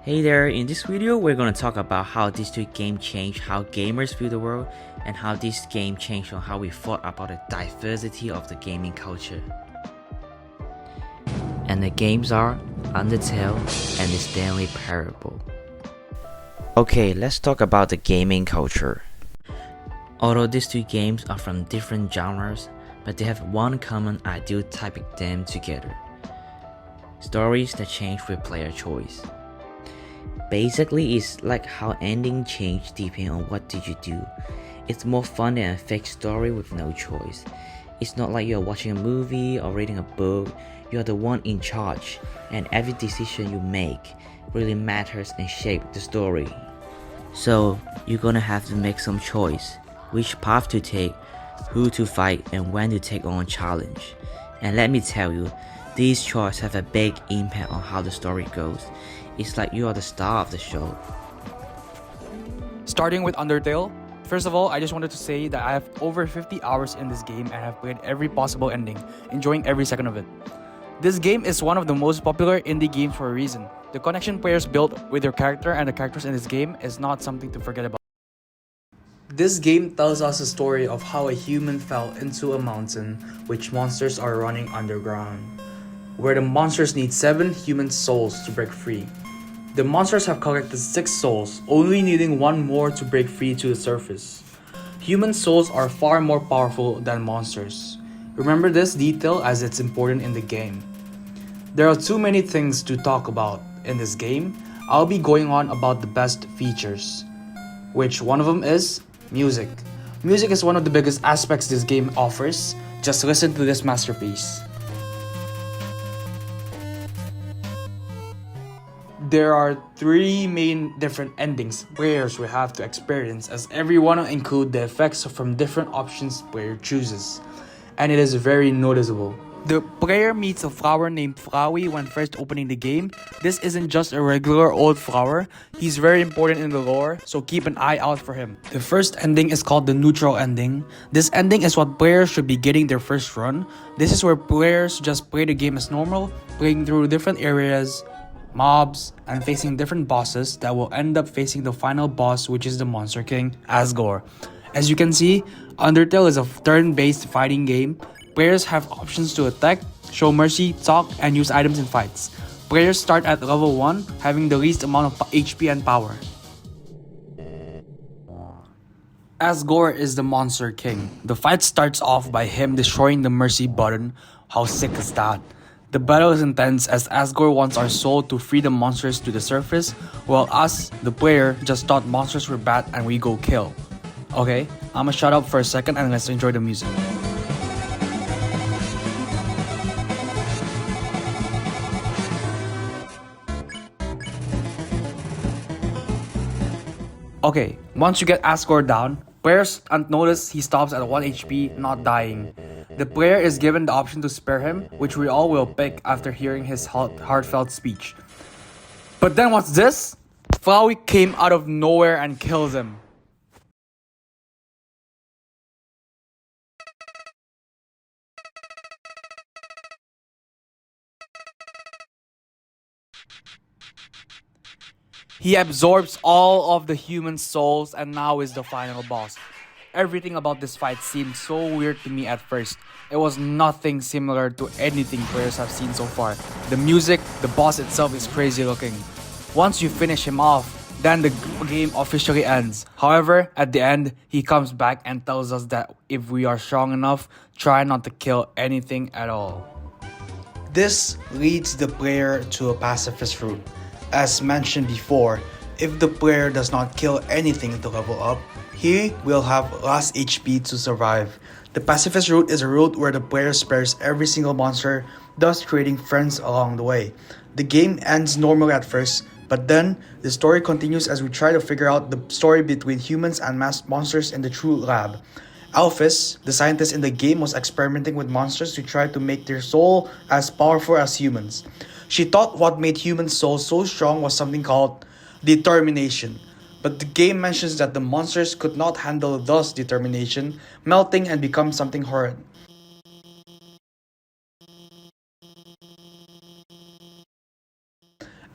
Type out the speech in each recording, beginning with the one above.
Hey there, in this video we're going to talk about how these two games change how gamers view the world and how this game changed on how we thought about the diversity of the gaming culture. And the games are Undertale and the Stanley Parable. Okay, let's talk about the gaming culture. Although these two games are from different genres, but they have one common ideal typing them together. Stories that change with player choice. Basically, it's like how ending change depending on what did you do. It's more fun than a fake story with no choice. It's not like you're watching a movie or reading a book, you're the one in charge, and every decision you make really matters and shapes the story. So, you're gonna have to make some choice, which path to take, who to fight, and when to take on a challenge. And let me tell you, these choices have a big impact on how the story goes. It's like you are the star of the show. Starting with Undertale, first of all, I just wanted to say that I have over 50 hours in this game and have played every possible ending, enjoying every second of it. This game is one of the most popular indie games for a reason. The connection players build with their character and the characters in this game is not something to forget about. This game tells us a story of how a human fell into a mountain which monsters are running underground, where the monsters need 7 human souls to break free. The monsters have collected 6 souls, only needing 1 more to break free to the surface. Human souls are far more powerful than monsters. Remember this detail as it's important in the game. There are too many things to talk about in this game. I'll be going on about the best features, which one of them is music. Music is one of the biggest aspects this game offers. Just listen to this masterpiece. There are 3 main different endings players will have to experience, as every one will include the effects from different options player chooses, and it is very noticeable. The player meets a flower named Flowey when first opening the game. This isn't just a regular old flower, he's very important in the lore, so keep an eye out for him. The first ending is called the neutral ending. This ending is what players should be getting their first run. This is where players just play the game as normal, playing through different areas, mobs, and facing different bosses that will end up facing the final boss, which is the Monster King, Asgore. As you can see, Undertale is a turn-based fighting game. Players have options to attack, show mercy, talk, and use items in fights. Players start at level 1, having the least amount of HP and power. Asgore is the Monster King. The fight starts off by him destroying the mercy button. How sick is that? The battle is intense as Asgore wants our soul to free the monsters to the surface, while us, the player, just thought monsters were bad and we go kill. Okay, I'ma shut up for a second and let's enjoy the music. Okay, once you get Asgore down, players notice he stops at 1 HP, not dying. The player is given the option to spare him, which we all will pick after hearing his heartfelt speech. But then what's this? Flowey came out of nowhere and kills him. He absorbs all of the human souls and now is the final boss. Everything about this fight seemed so weird to me at first. It was nothing similar to anything players have seen so far. The music, the boss itself is crazy looking. Once you finish him off, then the game officially ends. However, at the end, he comes back and tells us that if we are strong enough, try not to kill anything at all. This leads the player to a pacifist route. As mentioned before, if the player does not kill anything to level up, he will have less HP to survive. The pacifist route is a route where the player spares every single monster, thus creating friends along the way. The game ends normally at first, but then the story continues as we try to figure out the story between humans and monsters in the true lab. Alphys, the scientist in the game, was experimenting with monsters to try to make their soul as powerful as humans. She thought what made human souls so strong was something called determination. But the game mentions that the monsters could not handle thus determination, melting and become something horrid.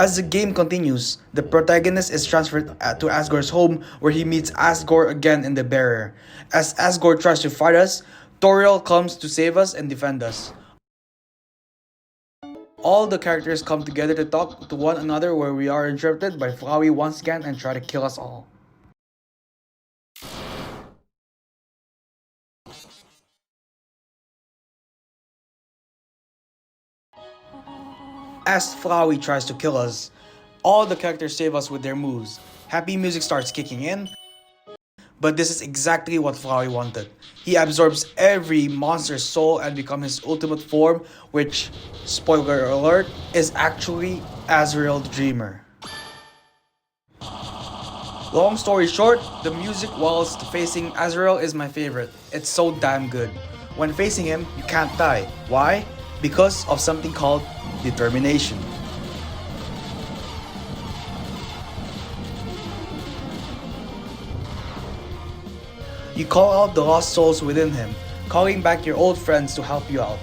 As the game continues, the protagonist is transferred to Asgore's home where he meets Asgore again in the barrier. As Asgore tries to fight us, Toriel comes to save us and defend us. All the characters come together to talk to one another where we are interrupted by Flowey once again and try to kill us all. As Flowey tries to kill us, all the characters save us with their moves. Happy music starts kicking in, but this is exactly what Flowey wanted. He absorbs every monster's soul and becomes his ultimate form, which, spoiler alert, is actually Azrael the Dreamer. Long story short, the music whilst facing Azrael is my favorite. It's so damn good. When facing him, you can't die. Why? Because of something called determination. You call out the lost souls within him, calling back your old friends to help you out.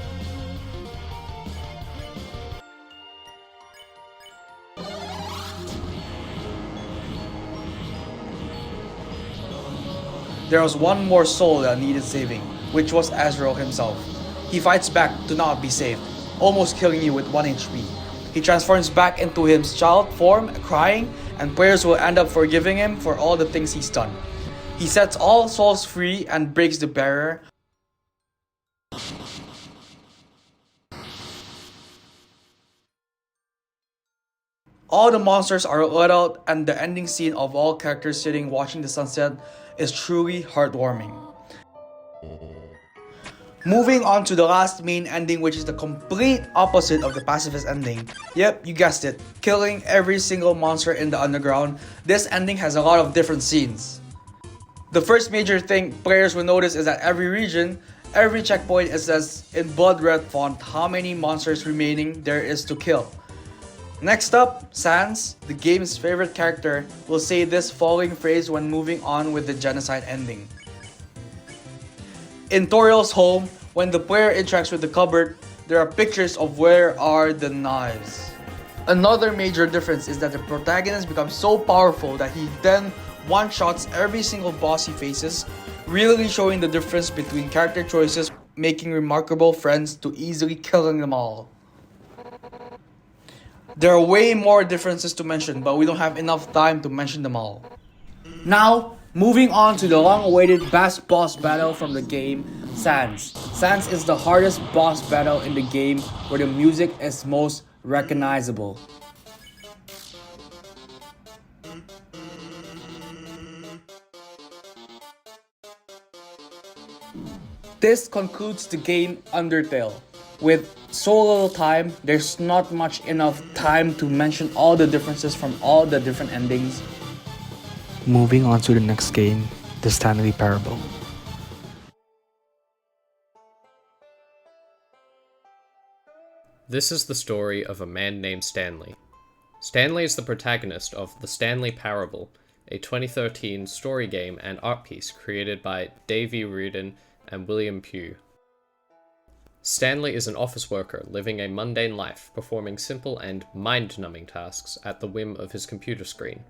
There was one more soul that needed saving, which was Azrael himself. He fights back to not be saved, almost killing you with 1 HP. He transforms back into his child form, crying, and players will end up forgiving him for all the things he's done. He sets all souls free and breaks the barrier. All the monsters are let out, and the ending scene of all characters sitting watching the sunset is truly heartwarming. Moving on to the last main ending, which is the complete opposite of the pacifist ending. Yep, you guessed it, killing every single monster in the underground. This ending has a lot of different scenes. The first major thing players will notice is that every region, every checkpoint, it says in blood red font how many monsters remaining there is to kill. Next up, Sans, the game's favorite character, will say this following phrase when moving on with the genocide ending. In Toriel's home, when the player interacts with the cupboard, there are pictures of where are the knives. Another major difference is that the protagonist becomes so powerful that he then one-shots every single boss he faces, really showing the difference between character choices, making remarkable friends to easily killing them all. There are way more differences to mention, but we don't have enough time to mention them all. Now, moving on to the long-awaited best boss battle from the game, Sans. Sans is the hardest boss battle in the game where the music is most recognizable. This concludes the game Undertale. With so little time, there's not much enough time to mention all the differences from all the different endings. Moving on to the next game, the Stanley Parable. This is the story of a man named Stanley. Stanley is the protagonist of The Stanley Parable, a 2013 story game and art piece created by Davey Reardon and William Pugh. Stanley is an office worker living a mundane life, performing simple and mind-numbing tasks at the whim of his computer screen,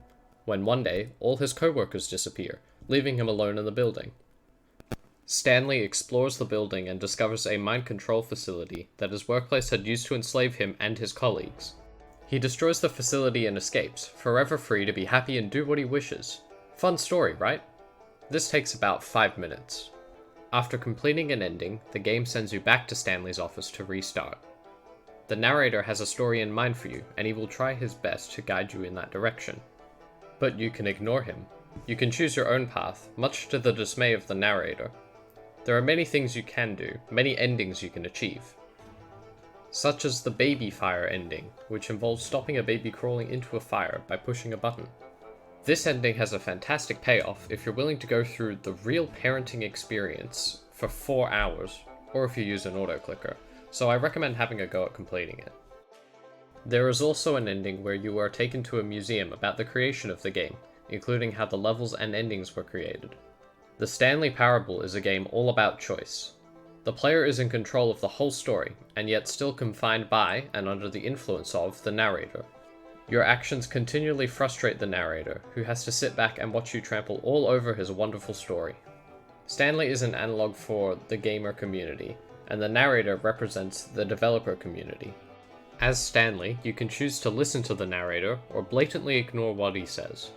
when one day all his co-workers disappear, leaving him alone in the building. Stanley explores the building and discovers a mind control facility that his workplace had used to enslave him and his colleagues. He destroys the facility and escapes, forever free to be happy and do what he wishes. Fun story, right? This takes about 5 minutes. After completing an ending, the game sends you back to Stanley's office to restart. The narrator has a story in mind for you, and he will try his best to guide you in that direction. But you can ignore him. You can choose your own path, much to the dismay of the narrator. There are many things you can do, many endings you can achieve. Such as the baby fire ending, which involves stopping a baby crawling into a fire by pushing a button. This ending has a fantastic payoff if you're willing to go through the real parenting experience for 4 hours, or if you use an auto-clicker, so I recommend having a go at completing it. There is also an ending where you are taken to a museum about the creation of the game, including how the levels and endings were created. The Stanley Parable is a game all about choice. The player is in control of the whole story, and yet still confined by, and under the influence of, the narrator. Your actions continually frustrate the narrator, who has to sit back and watch you trample all over his wonderful story. Stanley is an analog for the gamer community, and the narrator represents the developer community. As Stanley, you can choose to listen to the narrator or blatantly ignore what he says.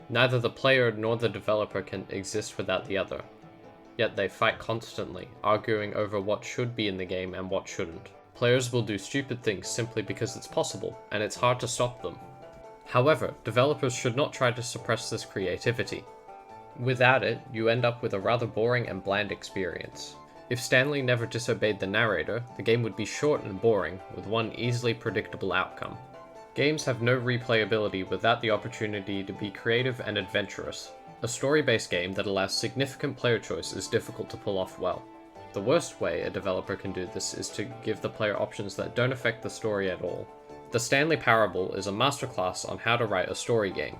Neither the player nor the developer can exist without the other, yet they fight constantly, arguing over what should be in the game and what shouldn't. Players will do stupid things simply because it's possible, and it's hard to stop them. However, developers should not try to suppress this creativity. Without it, you end up with a rather boring and bland experience. If Stanley never disobeyed the narrator, the game would be short and boring, with one easily predictable outcome. Games have no replayability without the opportunity to be creative and adventurous. A story-based game that allows significant player choice is difficult to pull off well. The worst way a developer can do this is to give the player options that don't affect the story at all. The Stanley Parable is a masterclass on how to write a story game.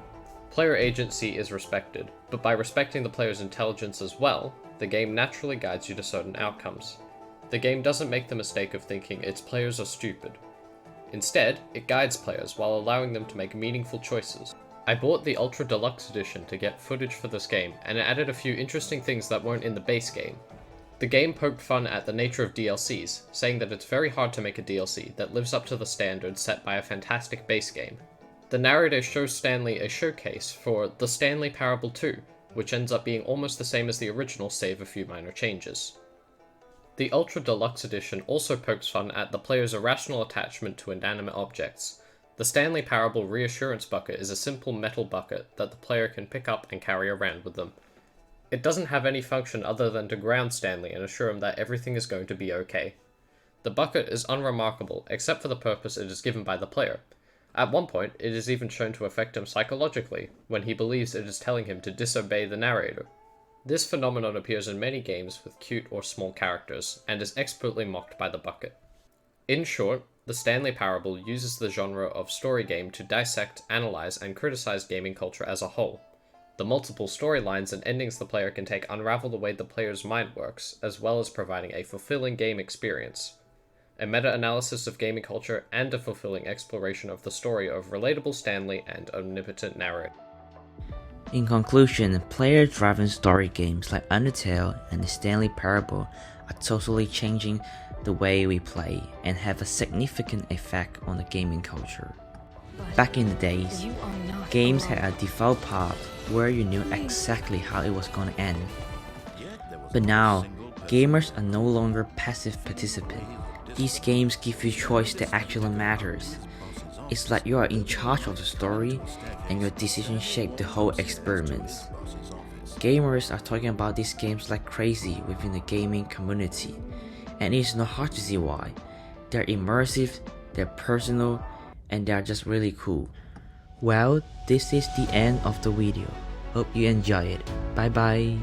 Player agency is respected, but by respecting the player's intelligence as well, the game naturally guides you to certain outcomes. The game doesn't make the mistake of thinking its players are stupid. Instead, it guides players while allowing them to make meaningful choices. I bought the Ultra Deluxe Edition to get footage for this game, and it added a few interesting things that weren't in the base game. The game poked fun at the nature of DLCs, saying that it's very hard to make a DLC that lives up to the standards set by a fantastic base game. The narrator shows Stanley a showcase for The Stanley Parable 2, which ends up being almost the same as the original save a few minor changes. The Ultra Deluxe Edition also pokes fun at the player's irrational attachment to inanimate objects. The Stanley Parable Reassurance Bucket is a simple metal bucket that the player can pick up and carry around with them. It doesn't have any function other than to ground Stanley and assure him that everything is going to be okay. The bucket is unremarkable except for the purpose it is given by the player. At one point, it is even shown to affect him psychologically, when he believes it is telling him to disobey the narrator. This phenomenon appears in many games with cute or small characters, and is expertly mocked by the bucket. In short, the Stanley Parable uses the genre of story game to dissect, analyze, and criticize gaming culture as a whole. The multiple storylines and endings the player can take unravel the way the player's mind works, as well as providing a fulfilling game experience. A meta-analysis of gaming culture, and a fulfilling exploration of the story of relatable Stanley and omnipotent narrator. In conclusion, player-driven story games like Undertale and the Stanley Parable are totally changing the way we play and have a significant effect on the gaming culture. Back in the days, games had a default path where you knew exactly how it was going to end. But now, gamers are no longer passive participants. These games give you choice that actually matters. It's like you are in charge of the story, and your decisions shape the whole experience. Gamers are talking about these games like crazy within the gaming community, and it's not hard to see why. They're immersive, they're personal, and they're just really cool. Well, this is the end of the video. Hope you enjoy it. Bye bye.